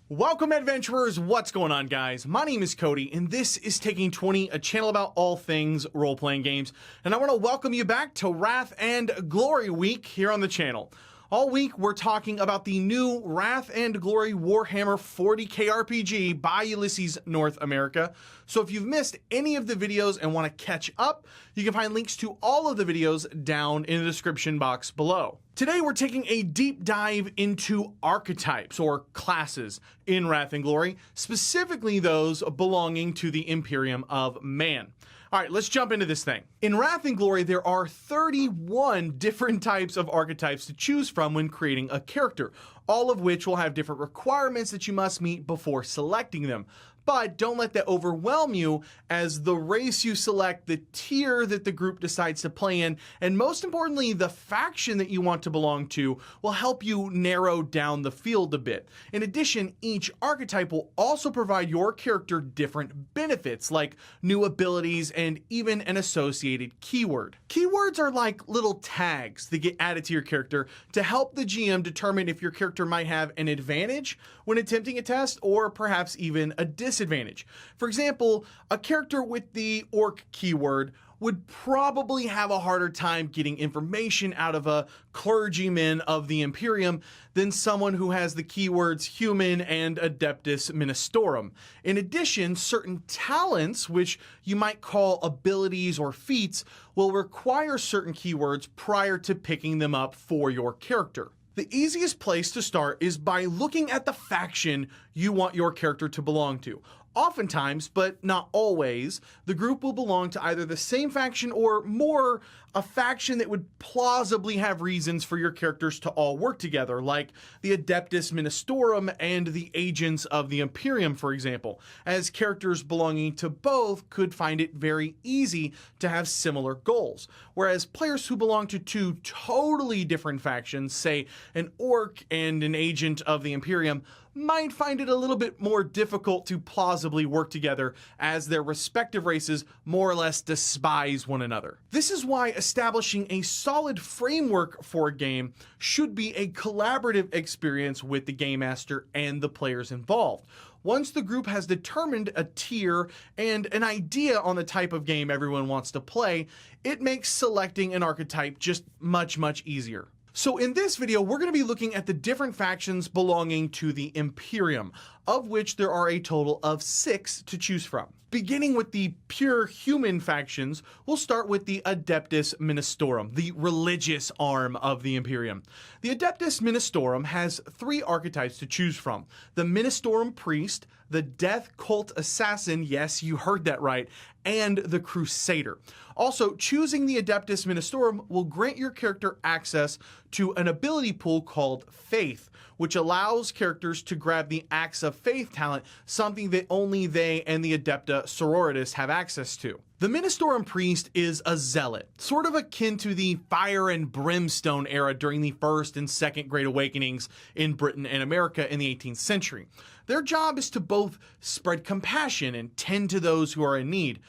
Welcome adventurers, what's going on guys? My name is Cody and this is Taking 20, a channel about all things role-playing games, and I want to welcome you back to Wrath and Glory Week here on the channel. All week we're talking about the new Wrath and Glory Warhammer 40k RPG by Ulysses North America. So if you've missed any of the videos and want to catch up, you can find links to all of the videos down in the description box below. Today we're taking a deep dive into archetypes or classes in Wrath and Glory, specifically those belonging to the Imperium of Man. All right, let's jump into this thing. In Wrath and Glory, there are 31 different types of archetypes to choose from when creating a character, all of which will have different requirements that you must meet before selecting them. But don't let that overwhelm you, as the race you select, the tier that the group decides to play in, and most importantly, the faction that you want to belong to will help you narrow down the field a bit. In addition, each archetype will also provide your character different benefits, like new abilities and even an associated keyword. Keywords are like little tags that get added to your character to help the GM determine if your character might have an advantage when attempting a test, or perhaps even a disadvantage. For example, a character with the orc keyword would probably have a harder time getting information out of a clergyman of the Imperium than someone who has the keywords human and adeptus ministorum. In addition, certain talents, which you might call abilities or feats, will require certain keywords prior to picking them up for your character. The easiest place to start is by looking at the faction you want your character to belong to. Oftentimes, but not always, the group will belong to either the same faction or more a faction that would plausibly have reasons for your characters to all work together, like the Adeptus Ministorum and the Agents of the Imperium, for example, as characters belonging to both could find it very easy to have similar goals, whereas players who belong to two totally different factions, say an orc and an agent of the Imperium, might find it a little bit more difficult to plausibly work together, as their respective races more or less despise one another. This is why establishing a solid framework for a game should be a collaborative experience with the game master and the players involved. Once the group has determined a tier and an idea on the type of game everyone wants to play, it makes selecting an archetype just much easier. So in this video, we're going to be looking at the different factions belonging to the Imperium, of which there are a total of 6 to choose from. Beginning with the pure human factions, we'll start with the Adeptus Ministorum, the religious arm of the Imperium. The Adeptus Ministorum has 3 archetypes to choose from: the Ministorum Priest, the Death Cult Assassin, yes, you heard that right, and the Crusader. Also, choosing the Adeptus Ministorum will grant your character access to an ability pool called Faith, which allows characters to grab the Axe of Faith talent, something that only they and the Adepta Sororitas have access to. The Ministorum Priest is a zealot, sort of akin to the Fire and Brimstone era during the First and Second Great Awakenings in Britain and America in the 18th century. Their job is to both spread compassion and tend to those who are in need,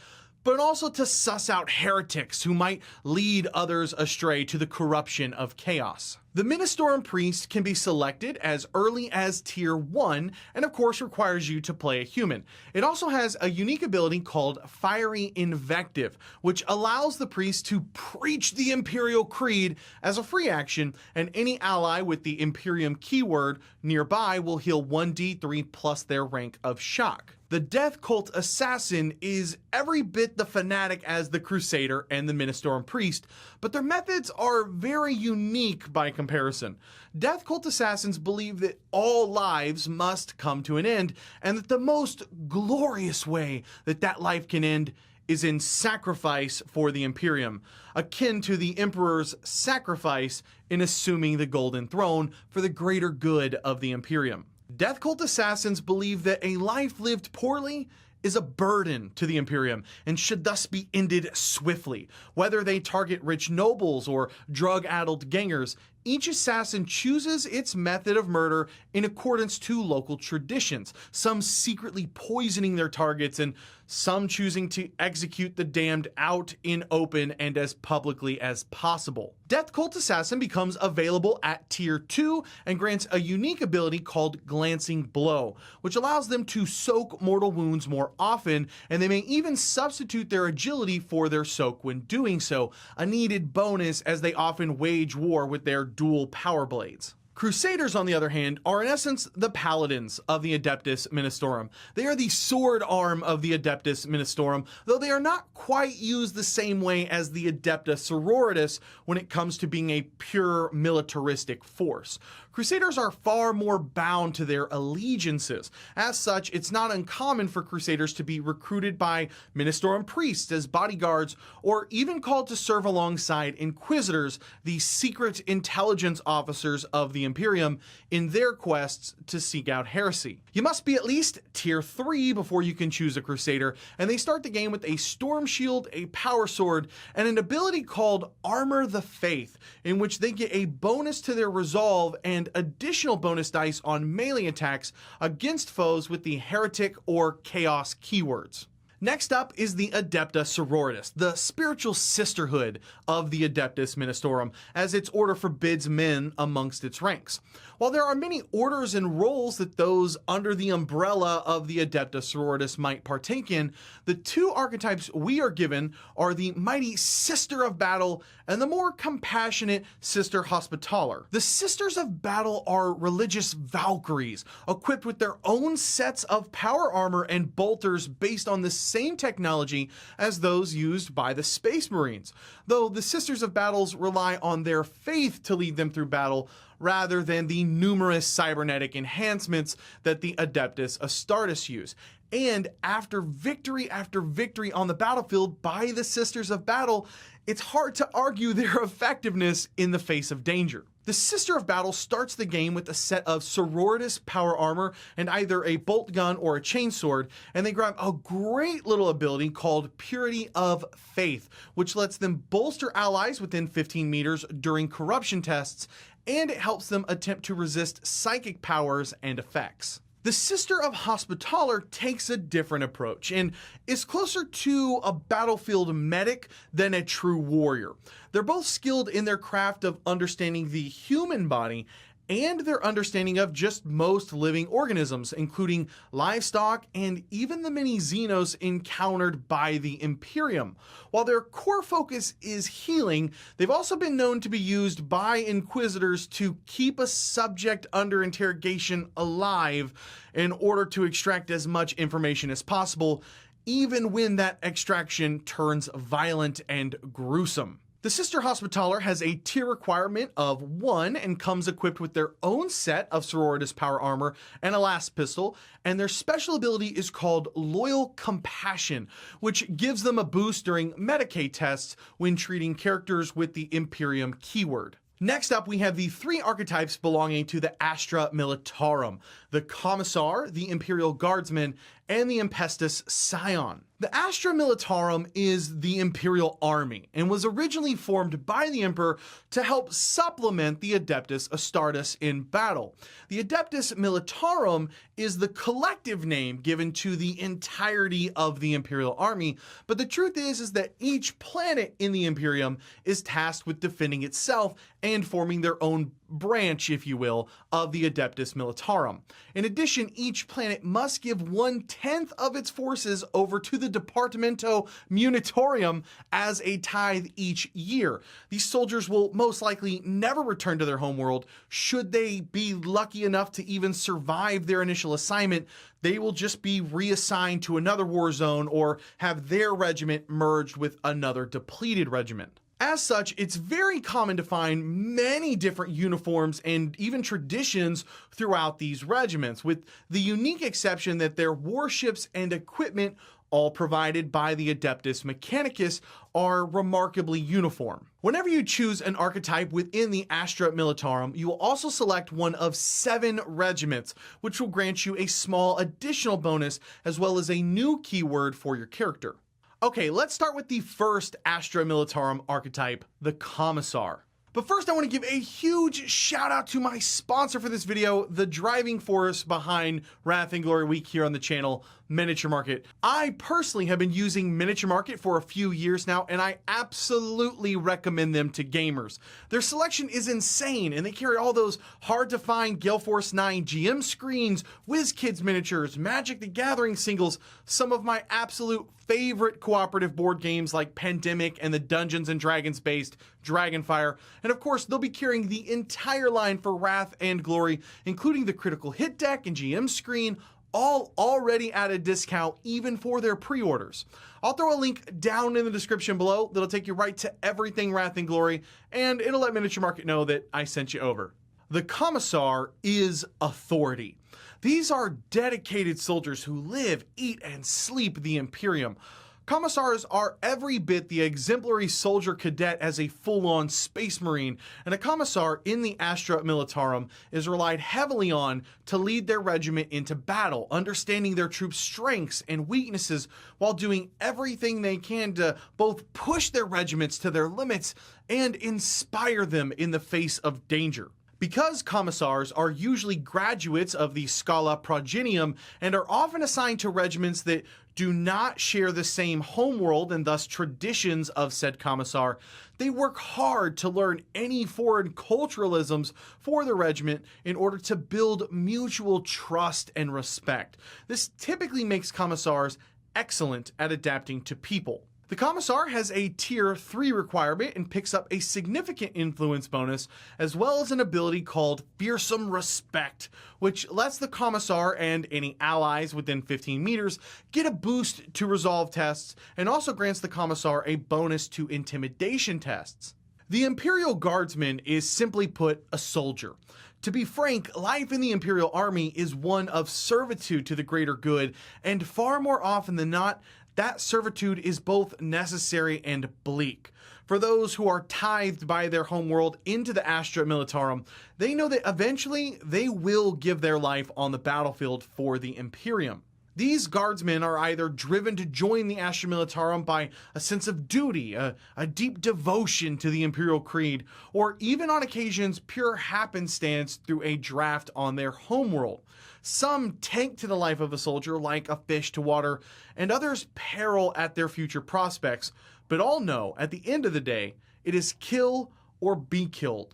but also to suss out heretics who might lead others astray to the corruption of chaos. The Ministorum Priest can be selected as early as Tier 1, and of course requires you to play a human. It also has a unique ability called Fiery Invective, which allows the priest to preach the Imperial Creed as a free action, and any ally with the Imperium keyword nearby will heal 1d3 plus their rank of shock. The Death Cult Assassin is every bit the fanatic as the Crusader and the Ministorum Priest, but their methods are very unique by comparison. Death Cult Assassins believe that all lives must come to an end, and that the most glorious way that that life can end is in sacrifice for the Imperium, akin to the Emperor's sacrifice in assuming the Golden Throne for the greater good of the Imperium. Death Cult Assassins believe that a life lived poorly is a burden to the Imperium and should thus be ended swiftly. Whether they target rich nobles or drug-addled gangers, each assassin chooses its method of murder in accordance to local traditions, some secretly poisoning their targets and some choosing to execute the damned out in open and as publicly as possible. Death Cult Assassin becomes available at Tier 2 and grants a unique ability called Glancing Blow, which allows them to soak mortal wounds more often, and they may even substitute their agility for their soak when doing so, a needed bonus as they often wage war with their dual power blades. Crusaders, on the other hand, are in essence the paladins of the Adeptus Ministorum. They are the sword arm of the Adeptus Ministorum, though they are not quite used the same way as the Adepta Sororitas when it comes to being a pure militaristic force. Crusaders are far more bound to their allegiances. As such, it's not uncommon for Crusaders to be recruited by Ministorum priests as bodyguards, or even called to serve alongside Inquisitors, the secret intelligence officers of the Imperium, in their quests to seek out heresy. You must be at least Tier 3 before you can choose a Crusader, and they start the game with a Storm Shield, a Power Sword, and an ability called Armor the Faith, in which they get a bonus to their resolve and additional bonus dice on melee attacks against foes with the Heretic or Chaos keywords. Next up is the Adepta Sororitas, the spiritual sisterhood of the Adeptus Ministorum, as its order forbids men amongst its ranks. While there are many orders and roles that those under the umbrella of the Adepta Sororitas might partake in, the two archetypes we are given are the mighty Sister of Battle and the more compassionate Sister Hospitaller. The Sisters of Battle are religious Valkyries, equipped with their own sets of power armor and bolters based on the same technology as those used by the Space Marines, though the Sisters of Battles rely on their faith to lead them through battle rather than the numerous cybernetic enhancements that the Adeptus Astartes use. And after victory on the battlefield by the Sisters of Battle, it's hard to argue their effectiveness in the face of danger. The Sister of Battle starts the game with a set of Sororitas power armor and either a bolt gun or a chainsword, and they grab a great little ability called Purity of Faith, which lets them bolster allies within 15 meters during corruption tests, and it helps them attempt to resist psychic powers and effects. The Sister of Hospitaller takes a different approach and is closer to a battlefield medic than a true warrior. They're both skilled in their craft of understanding the human body and their understanding of just most living organisms, including livestock and even the many Xenos encountered by the Imperium. While their core focus is healing, they've also been known to be used by Inquisitors to keep a subject under interrogation alive in order to extract as much information as possible, even when that extraction turns violent and gruesome. The Sister Hospitaller has a tier requirement of 1 and comes equipped with their own set of Sororitas power armor and a last pistol, and their special ability is called Loyal Compassion, which gives them a boost during Medicaid tests when treating characters with the Imperium keyword. Next up, we have the three archetypes belonging to the Astra Militarum: the Commissar, the Imperial Guardsman, and the Impestus Scion. The Astra Militarum is the Imperial Army and was originally formed by the Emperor to help supplement the Adeptus Astartes in battle. The Adeptus Militarum is the collective name given to the entirety of the Imperial Army, but the truth is that each planet in the Imperium is tasked with defending itself and forming their own branch, if you will, of the Adeptus Militarum. In addition, each planet must give 1/10 of its forces over to the Departamento Munitorium as a tithe each year. These soldiers will most likely never return to their homeworld. Should they be lucky enough to even survive their initial assignment, they will just be reassigned to another war zone or have their regiment merged with another depleted regiment. As such, it's very common to find many different uniforms and even traditions throughout these regiments, with the unique exception that their warships and equipment, all provided by the Adeptus Mechanicus, are remarkably uniform. Whenever you choose an archetype within the Astra Militarum, you will also select one of 7 regiments, which will grant you a small additional bonus as well as a new keyword for your character. Okay, let's start with the first Astra Militarum archetype, the Commissar. But first I want to give a huge shout out to my sponsor for this video, the driving force behind Wrath and Glory Week here on the channel, Miniature Market. I personally have been using Miniature Market for a few years now, and I absolutely recommend them to gamers. Their selection is insane, and they carry all those hard to find Gale Force 9 GM screens, WizKids miniatures, Magic the Gathering singles, some of my absolute favorite cooperative board games like Pandemic and the Dungeons and Dragons based Dragonfire, and of course they'll be carrying the entire line for Wrath and Glory, including the Critical Hit deck and GM screen, all already at a discount even for their pre-orders. I'll throw a link down in the description below that'll take you right to everything Wrath and Glory, and it'll let Miniature Market know that I sent you over. The Commissar is authority. These are dedicated soldiers who live, eat, and sleep the Imperium. Commissars are every bit the exemplary soldier cadet as a full-on space marine, and a commissar in the Astra Militarum is relied heavily on to lead their regiment into battle, understanding their troops' strengths and weaknesses while doing everything they can to both push their regiments to their limits and inspire them in the face of danger. Because commissars are usually graduates of the Scala Progenium and are often assigned to regiments that do not share the same homeworld and thus traditions of said commissar, they work hard to learn any foreign culturalisms for the regiment in order to build mutual trust and respect. This typically makes commissars excellent at adapting to people. The Commissar has a Tier 3 requirement and picks up a significant influence bonus, as well as an ability called Fearsome Respect, which lets the Commissar and any allies within 15 meters get a boost to resolve tests, and also grants the Commissar a bonus to intimidation tests. The Imperial Guardsman is simply put a soldier. To be frank, life in the Imperial Army is one of servitude to the greater good, and far more often than not, that servitude is both necessary and bleak. For those who are tithed by their homeworld into the Astra Militarum, they know that eventually they will give their life on the battlefield for the Imperium. These guardsmen are either driven to join the Astra Militarum by a sense of duty, a deep devotion to the Imperial Creed, or even on occasions pure happenstance through a draft on their homeworld. Some tank to the life of a soldier like a fish to water, and others peril at their future prospects, but all know at the end of the day, it is kill or be killed,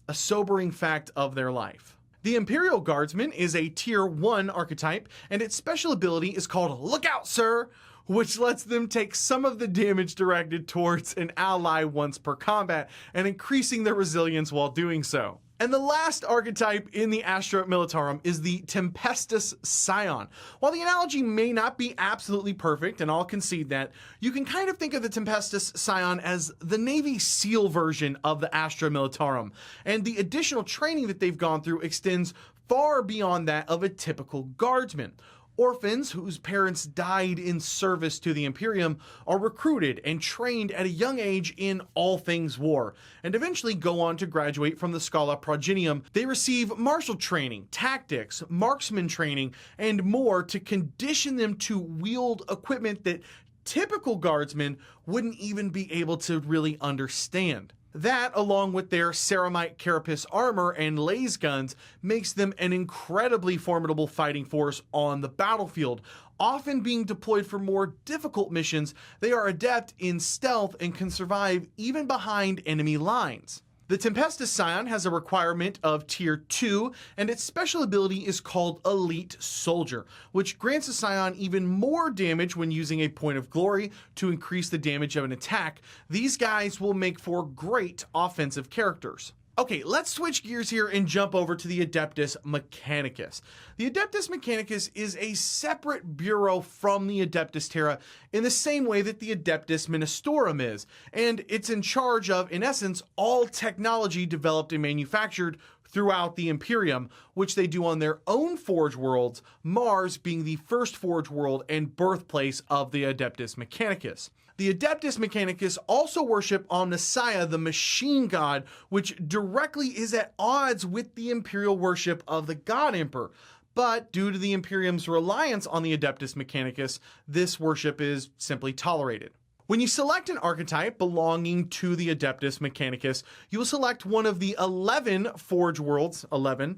a sobering fact of their life. The Imperial Guardsman is a Tier 1 archetype, and its special ability is called Look Out, Sir, which lets them take some of the damage directed towards an ally once per combat, and increasing their resilience while doing so. And the last archetype in the Astra Militarum is the Tempestus Scion. While the analogy may not be absolutely perfect, and I'll concede that, you can kind of think of the Tempestus Scion as the Navy SEAL version of the Astra Militarum, and the additional training that they've gone through extends far beyond that of a typical guardsman. Orphans whose parents died in service to the Imperium are recruited and trained at a young age in all things war, and eventually go on to graduate from the Scala Progenium. They receive martial training, tactics, marksman training, and more to condition them to wield equipment that typical guardsmen wouldn't even be able to really understand. That, along with their ceramite carapace armor and laser guns, makes them an incredibly formidable fighting force on the battlefield. Often being deployed for more difficult missions, they are adept in stealth and can survive even behind enemy lines. The Tempestus Scion has a requirement of Tier 2, and its special ability is called Elite Soldier, which grants a Scion even more damage when using a Point of Glory to increase the damage of an attack. These guys will make for great offensive characters. Okay, let's switch gears here and jump over to the Adeptus Mechanicus. The Adeptus Mechanicus is a separate bureau from the Adeptus Terra in the same way that the Adeptus Ministorum is, and it's in charge of, in essence, all technology developed and manufactured throughout the Imperium, which they do on their own Forge worlds, Mars being the first Forge world and birthplace of the Adeptus Mechanicus. The Adeptus Mechanicus also worship Omnissiah, the machine god, which directly is at odds with the Imperial worship of the God Emperor. But due to the Imperium's reliance on the Adeptus Mechanicus, this worship is simply tolerated. When you select an archetype belonging to the Adeptus Mechanicus, you will select one of the 11 Forge Worlds, 11,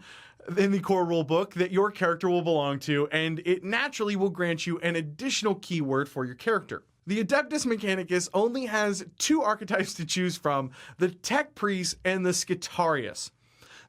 in the core rulebook that your character will belong to, and it naturally will grant you an additional keyword for your character. The Adeptus Mechanicus only has 2 archetypes to choose from, the Tech Priest and the Scutari.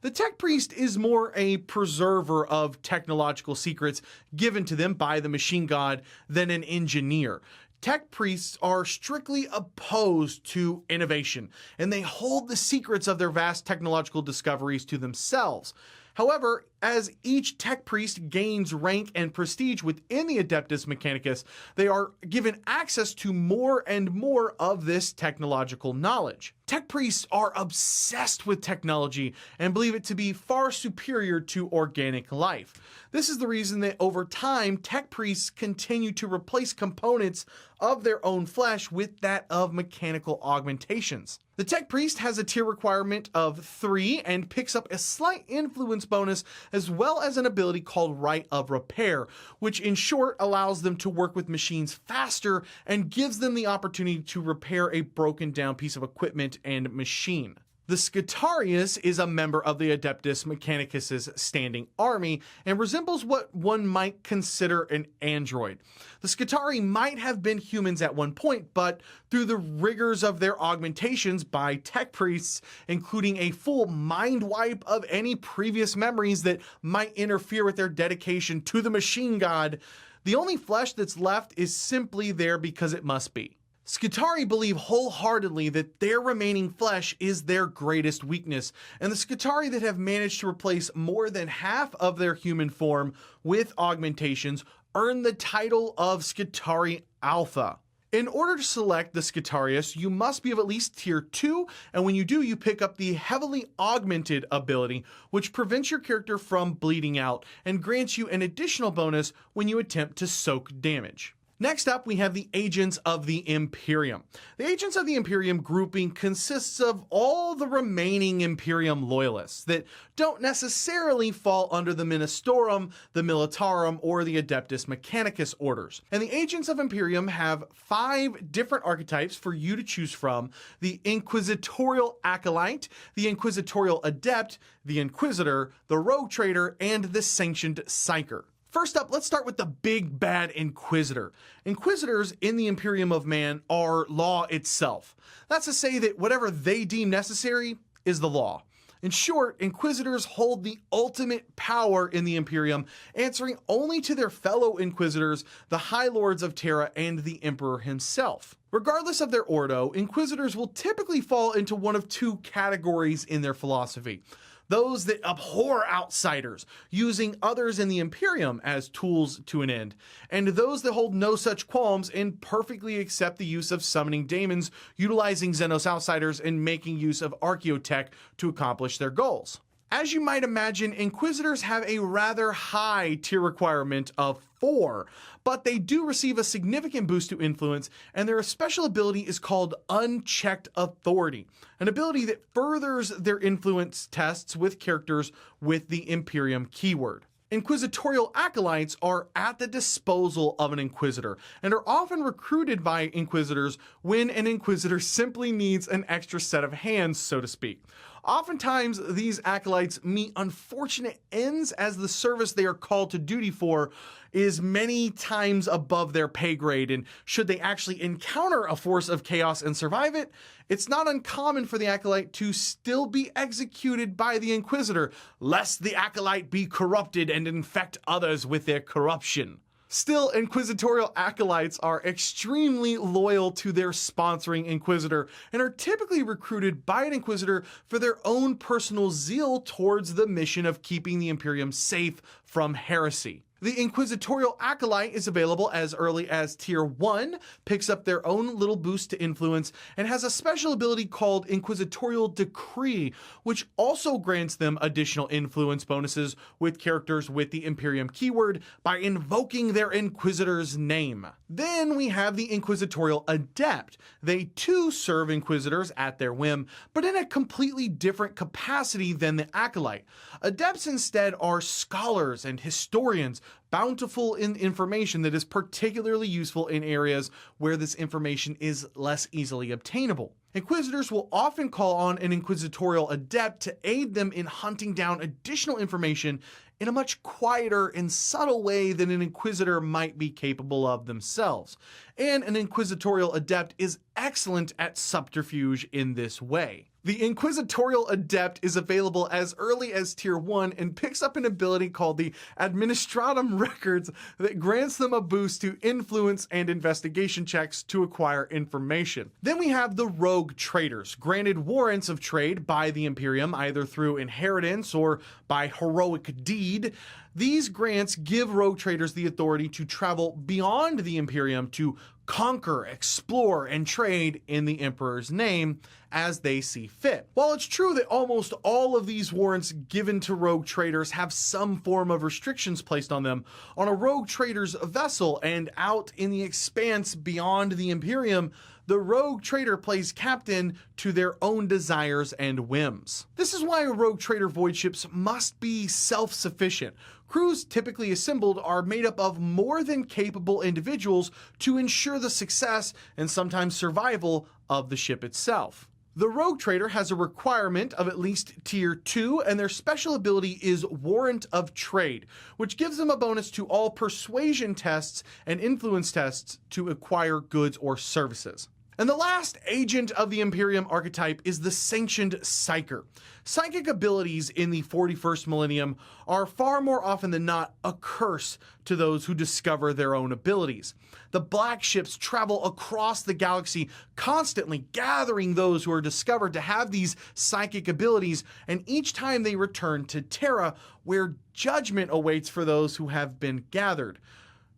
The Tech Priest is more a preserver of technological secrets given to them by the machine god than an engineer. Tech Priests are strictly opposed to innovation, and they hold the secrets of their vast technological discoveries to themselves. However, as each Tech Priest gains rank and prestige within the Adeptus Mechanicus, they are given access to more and more of this technological knowledge. Tech Priests are obsessed with technology and believe it to be far superior to organic life. This is the reason that over time, Tech Priests continue to replace components of their own flesh with that of mechanical augmentations. The Tech Priest has a tier requirement of 3 and picks up a slight influence bonus as well as an ability called Rite of Repair, which in short allows them to work with machines faster and gives them the opportunity to repair a broken down piece of equipment and machine. The Scutari is a member of the Adeptus Mechanicus's standing army and resembles what one might consider an android. The Scutari might have been humans at one point, but through the rigors of their augmentations by Tech Priests, including a full mind wipe of any previous memories that might interfere with their dedication to the machine god, the only flesh that's left is simply there because it must be. Scutari believe wholeheartedly that their remaining flesh is their greatest weakness, and the Scutari that have managed to replace more than half of their human form with augmentations earn the title of Scutari Alpha. In order to select the Scutari, you must be of at least tier 2, and when you do, you pick up the heavily augmented ability, which prevents your character from bleeding out and grants you an additional bonus when you attempt to soak damage. Next up, we have the Agents of the Imperium. The Agents of the Imperium grouping consists of all the remaining Imperium loyalists that don't necessarily fall under the Ministorum, the Militarum, or the Adeptus Mechanicus orders. And the Agents of Imperium have 5 different archetypes for you to choose from: the Inquisitorial Acolyte, the Inquisitorial Adept, the Inquisitor, the Rogue Trader, and the Sanctified Seikar. First up, let's start with the big bad Inquisitor. Inquisitors in the Imperium of Man are law itself. That's to say that whatever they deem necessary is the law. In short, Inquisitors hold the ultimate power in the Imperium, answering only to their fellow Inquisitors, the High Lords of Terra, and the Emperor himself. Regardless of their ordo, Inquisitors will typically fall into one of 2 categories in their philosophy. Those that abhor outsiders, using others in the Imperium as tools to an end, and those that hold no such qualms and perfectly accept the use of summoning daemons, utilizing Xenos outsiders, and making use of archaeotech to accomplish their goals. As you might imagine, Inquisitors have a rather high tier requirement of 4, but they do receive a significant boost to influence, and their special ability is called Unchecked Authority, an ability that furthers their influence tests with characters with the Imperium keyword. Inquisitorial Acolytes are at the disposal of an Inquisitor and are often recruited by Inquisitors when an Inquisitor simply needs an extra set of hands, so to speak. Oftentimes, these Acolytes meet unfortunate ends as the service they are called to duty for is many times above their pay grade, and should they actually encounter a force of chaos and survive it, it's not uncommon for the Acolyte to still be executed by the Inquisitor, lest the Acolyte be corrupted and infect others with their corruption. Still, Inquisitorial Acolytes are extremely loyal to their sponsoring Inquisitor and are typically recruited by an Inquisitor for their own personal zeal towards the mission of keeping the Imperium safe from heresy. The Inquisitorial Acolyte is available as early as Tier 1, picks up their own little boost to influence, and has a special ability called Inquisitorial Decree, which also grants them additional influence bonuses with characters with the Imperium keyword by invoking their Inquisitor's name. Then we have the Inquisitorial Adept. They too serve Inquisitors at their whim, but in a completely different capacity than the Acolyte. Adepts instead are scholars and historians bountiful in information that is particularly useful in areas where this information is less easily obtainable. Inquisitors will often call on an Inquisitorial Adept to aid them in hunting down additional information in a much quieter and subtle way than an Inquisitor might be capable of themselves. And an Inquisitorial Adept is excellent at subterfuge in this way. The Inquisitorial Adept is available as early as Tier 1 and picks up an ability called the Administratum Records that grants them a boost to influence and investigation checks to acquire information. Then we have the Rogue Traders, granted warrants of trade by the Imperium either through inheritance or by heroic deed. These grants give rogue traders the authority to travel beyond the Imperium to conquer, explore, and trade in the Emperor's name as they see fit. While it's true that almost all of these warrants given to rogue traders have some form of restrictions placed on them, on a rogue trader's vessel and out in the expanse beyond the Imperium, the rogue trader plays captain to their own desires and whims. This is why rogue trader void ships must be self-sufficient. Crews typically assembled are made up of more than capable individuals to ensure the success and sometimes survival of the ship itself. The Rogue Trader has a requirement of at least Tier 2, and their special ability is Warrant of Trade, which gives them a bonus to all persuasion tests and influence tests to acquire goods or services. And the last agent of the Imperium archetype is the Sanctioned Seikar. Psychic abilities in the 41st millennium are far more often than not a curse to those who discover their own abilities. The black ships travel across the galaxy, constantly gathering those who are discovered to have these psychic abilities, and each time they return to Terra, where judgment awaits for those who have been gathered.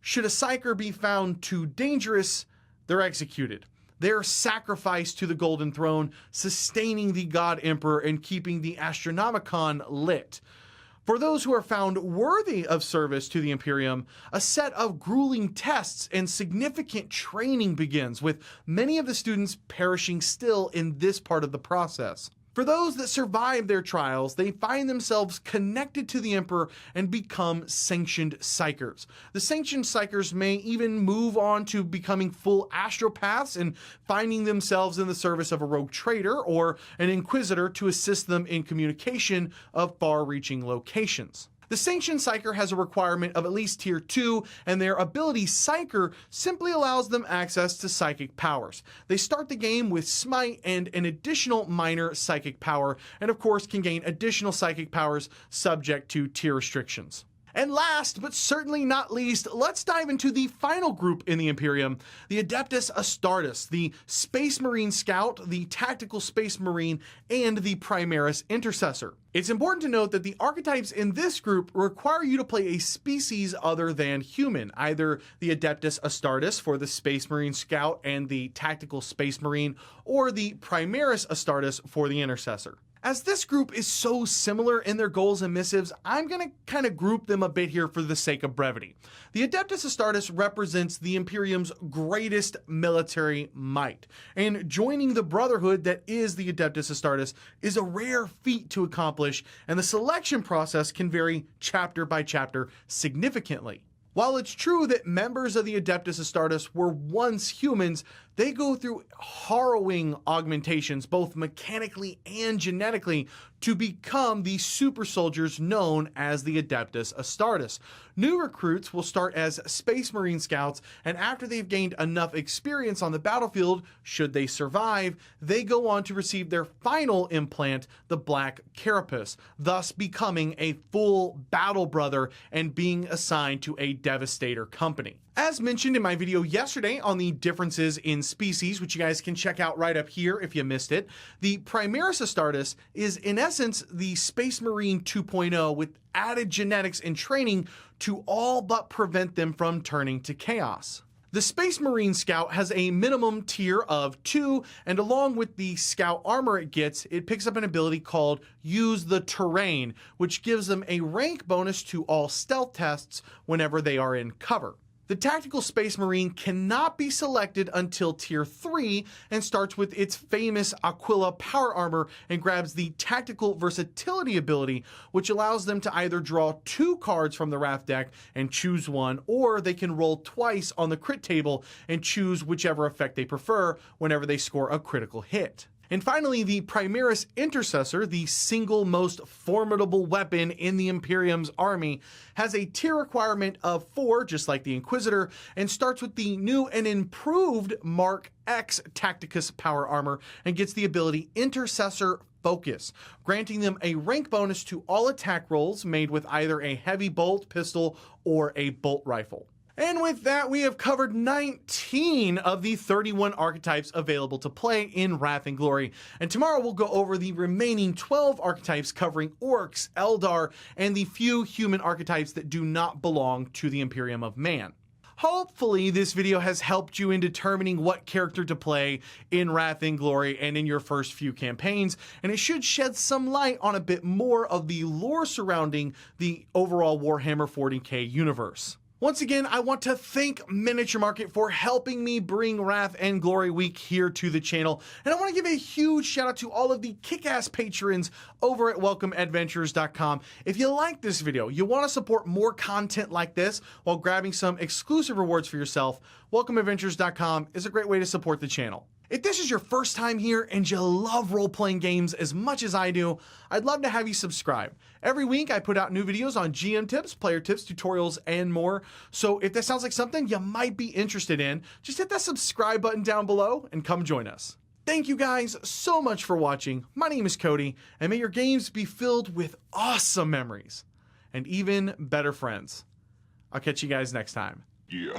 Should a Seikar be found too dangerous, they're executed. They're sacrificed to the Golden Throne, sustaining the God Emperor and keeping the Astronomicon lit. For those who are found worthy of service to the Imperium, a set of grueling tests and significant training begins, with many of the students perishing still in this part of the process. For those that survive their trials, they find themselves connected to the Emperor and become Sanctioned Seikars. The Sanctioned Seikars may even move on to becoming full astropaths and finding themselves in the service of a rogue trader or an inquisitor to assist them in communication of far-reaching locations. The Sanctioned Seikar has a requirement of at least Tier 2, and their ability Seikar simply allows them access to psychic powers. They start the game with Smite and an additional minor psychic power, and of course can gain additional psychic powers subject to tier restrictions. And last, but certainly not least, let's dive into the final group in the Imperium, the Adeptus Astartes, the Space Marine Scout, the Tactical Space Marine, and the Primaris Intercessor. It's important to note that the archetypes in this group require you to play a species other than human, either the Adeptus Astartes for the Space Marine Scout and the Tactical Space Marine, or the Primaris Astartes for the Intercessor. As this group is so similar in their goals and missives, I'm going to kind of group them a bit here for the sake of brevity. The Adeptus Astartes represents the Imperium's greatest military might, and joining the brotherhood that is the Adeptus Astartes is a rare feat to accomplish, and the selection process can vary chapter by chapter significantly. While it's true that members of the Adeptus Astartes were once humans, they go through harrowing augmentations, both mechanically and genetically, to become the super soldiers known as the Adeptus Astartes. New recruits will start as Space Marine Scouts, and after they've gained enough experience on the battlefield, should they survive, they go on to receive their final implant, the Black Carapace, thus becoming a full battle brother and being assigned to a Devastator company. As mentioned in my video yesterday on the differences in species, which you guys can check out right up here if you missed it, the Primaris Astartes is in essence the Space Marine 2.0 with added genetics and training to all but prevent them from turning to chaos. The Space Marine Scout has a minimum tier of 2, and along with the Scout armor it gets, it picks up an ability called Use the Terrain, which gives them a rank bonus to all stealth tests whenever they are in cover. The Tactical Space Marine cannot be selected until Tier 3 and starts with its famous Aquila Power Armor and grabs the Tactical Versatility ability, which allows them to either draw 2 cards from the Wrath deck and choose one, or they can roll twice on the crit table and choose whichever effect they prefer whenever they score a critical hit. And finally, the Primaris Intercessor, the single most formidable weapon in the Imperium's army, has a tier requirement of 4, just like the Inquisitor, and starts with the new and improved Mark X Tacticus Power Armor and gets the ability Intercessor Focus, granting them a rank bonus to all attack rolls made with either a heavy bolt, pistol, or a bolt rifle. And with that, we have covered 19 of the 31 archetypes available to play in Wrath and Glory. And tomorrow we'll go over the remaining 12 archetypes covering Orcs, Eldar, and the few human archetypes that do not belong to the Imperium of Man. Hopefully this video has helped you in determining what character to play in Wrath and Glory and in your first few campaigns, and it should shed some light on a bit more of the lore surrounding the overall Warhammer 40k universe. Once again, I want to thank Miniature Market for helping me bring Wrath and Glory Week here to the channel. And I want to give a huge shout out to all of the kick-ass patrons over at WelcomeAdventures.com. If you like this video, you want to support more content like this while grabbing some exclusive rewards for yourself, WelcomeAdventures.com is a great way to support the channel. If this is your first time here and you love role-playing games as much as I do, I'd love to have you subscribe. Every week I put out new videos on GM tips, player tips, tutorials, and more. So if that sounds like something you might be interested in, just hit that subscribe button down below and come join us. Thank you guys so much for watching. My name is Cody, and may your games be filled with awesome memories and even better friends. I'll catch you guys next time. Yeah.